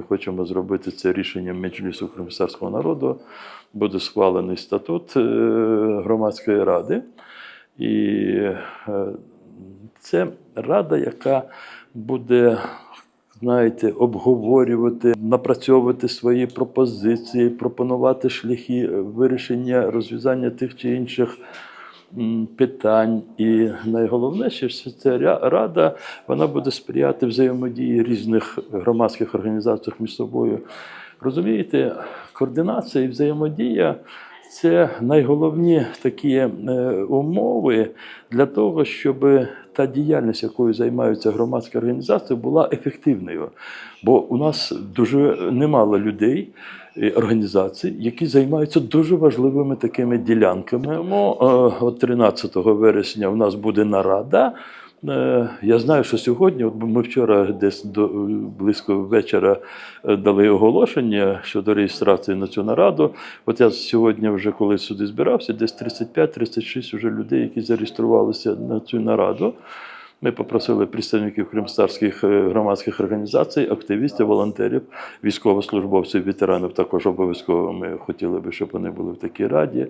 ми хочемо зробити це рішенням Меджлісу кримськотатарського народу. Буде схвалений статут громадської ради. І це рада, яка буде, знаєте, обговорювати, напрацьовувати свої пропозиції, пропонувати шляхи вирішення, розв'язання тих чи інших питань. І найголовніше, що ця рада, вона буде сприяти взаємодії різних громадських організацій між собою. Розумієте, координація і взаємодія – це найголовні такі умови для того, щоб та діяльність, якою займаються громадські організації, була ефективною. Бо у нас дуже немало людей, організацій, які займаються дуже важливими такими ділянками. Тому от 13 вересня у нас буде нарада. Я знаю, що сьогодні, от ми вчора десь близько вечора дали оголошення щодо реєстрації на цю нараду. От я сьогодні вже, коли сюди збирався, десь 35-36 вже людей, які зареєструвалися на цю нараду. Ми попросили представників кримськотатарських громадських організацій, активістів, волонтерів, військовослужбовців, ветеранів також обов'язково ми хотіли би, щоб вони були в такій раді.